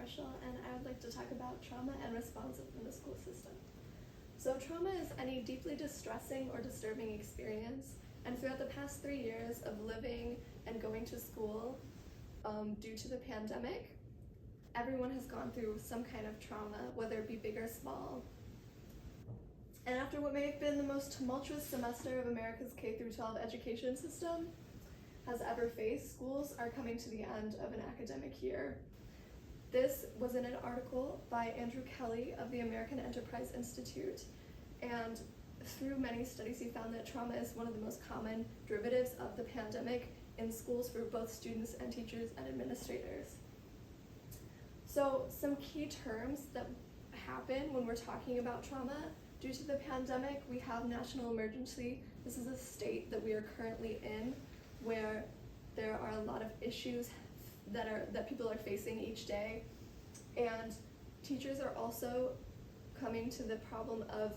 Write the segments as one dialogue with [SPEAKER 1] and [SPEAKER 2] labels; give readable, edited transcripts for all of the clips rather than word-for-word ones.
[SPEAKER 1] Marshall, and I would like to talk about trauma and response within the school system. So trauma is any deeply distressing or disturbing experience, and throughout the past 3 years of living and going to school due to the pandemic, everyone has gone through some kind of trauma, whether it be big or small. And after what may have been the most tumultuous semester of America's K-12 education system has ever faced, schools are coming to the end of an academic year. This was in an article by Andrew Kelly of the American Enterprise Institute, and through many studies he found that trauma is one of the most common derivatives of the pandemic in schools for both students and teachers and administrators. So some key terms that happen when we're talking about trauma due to the pandemic, we have national emergency. This is a state that we are currently in where there are a lot of issues that people are facing each day, and teachers are also coming to the problem of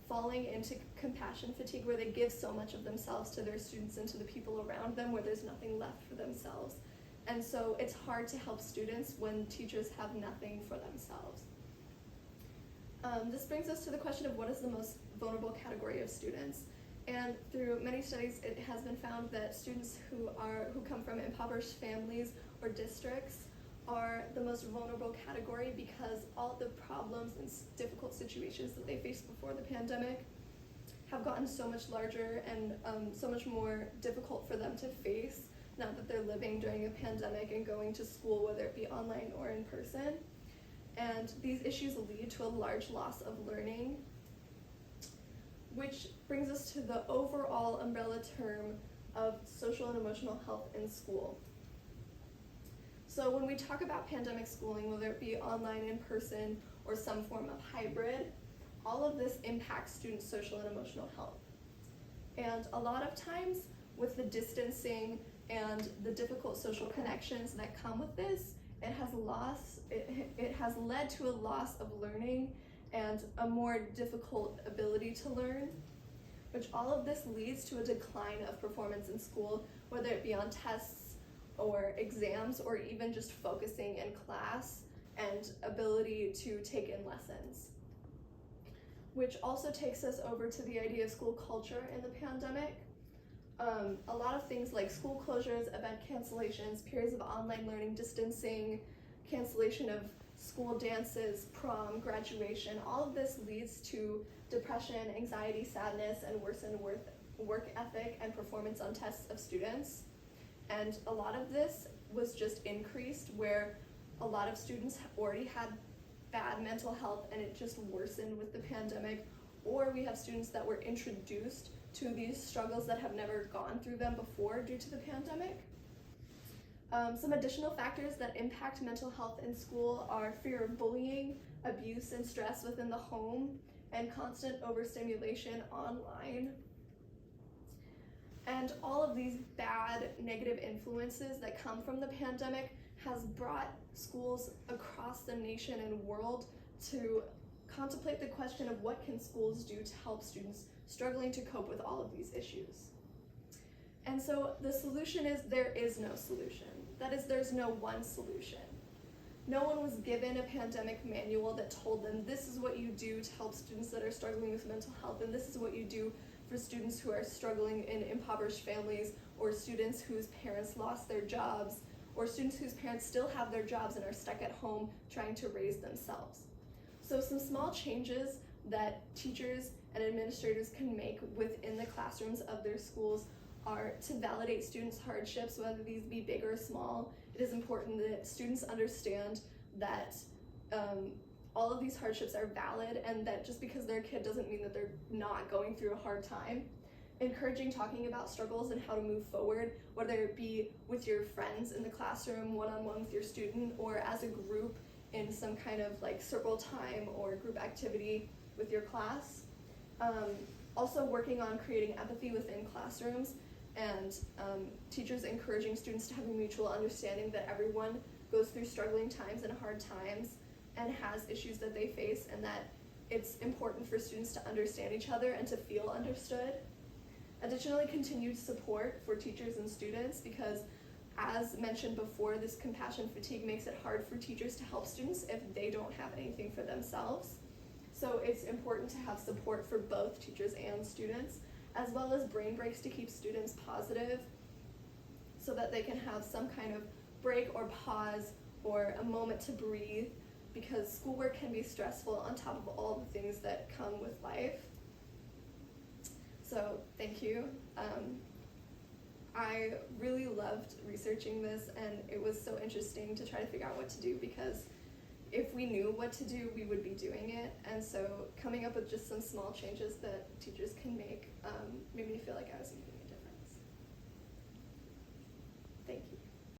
[SPEAKER 1] falling into compassion fatigue, where they give so much of themselves to their students and to the people around them where there's nothing left for themselves. And so it's hard to help students when teachers have nothing for themselves. This brings us to the question of what is the most vulnerable category of students. And through many studies, it has been found that students who come from impoverished families or districts are the most vulnerable category because all the problems and difficult situations that they faced before the pandemic have gotten so much larger and so much more difficult for them to face now that they're living during a pandemic and going to school, whether it be online or in person. And these issues lead to a large loss of learning, which brings us to the overall umbrella term of social and emotional health in school. So when we talk about pandemic schooling, whether it be online, in person, or some form of hybrid, all of this impacts students' social and emotional health. And a lot of times with the distancing and the difficult social connections that come with this, it has led to a loss of learning and a more difficult ability to learn, which all of this leads to a decline of performance in school, whether it be on tests or exams or even just focusing in class and ability to take in lessons. Which also takes us over to the idea of school culture in the pandemic. A lot of things like school closures, event cancellations, periods of online learning, distancing, cancellation of school dances, prom, graduation, all of this leads to depression, anxiety, sadness, and worsened work ethic and performance on tests of students. And a lot of this was just increased where a lot of students already had bad mental health and it just worsened with the pandemic, or we have students that were introduced to these struggles that have never gone through them before due to the pandemic. Some additional factors that impact mental health in school are fear of bullying, abuse and stress within the home, and constant overstimulation online. And all of these bad negative influences that come from the pandemic has brought schools across the nation and world to contemplate the question of what can schools do to help students struggling to cope with all of these issues. And so the solution is there is no solution. That is, there's no one solution. No one was given a pandemic manual that told them this is what you do to help students that are struggling with mental health, and this is what you do for students who are struggling in impoverished families, or students whose parents lost their jobs, or students whose parents still have their jobs and are stuck at home trying to raise themselves. So some small changes that teachers and administrators can make within the classrooms of their schools are to validate students' hardships, whether these be big or small. It is important that students understand that all of these hardships are valid and that just because they're a kid doesn't mean that they're not going through a hard time. Encouraging talking about struggles and how to move forward, whether it be with your friends in the classroom, one-on-one with your student, or as a group in some kind of like circle time or group activity with your class. Also working on creating empathy within classrooms and teachers encouraging students to have a mutual understanding that everyone goes through struggling times and hard times and has issues that they face, and that it's important for students to understand each other and to feel understood. Additionally, continued support for teachers and students, because As mentioned before, this compassion fatigue makes it hard for teachers to help students if they don't have anything for themselves. So it's important to have support for both teachers and students, as well as brain breaks to keep students positive so that they can have some kind of break or pause or a moment to breathe, because schoolwork can be stressful on top of all the things that come with life. So thank you. I really loved researching this, and it was so interesting to try to figure out what to do, because if we knew what to do, we would be doing it. And so coming up with just some small changes that teachers can make made me feel like I was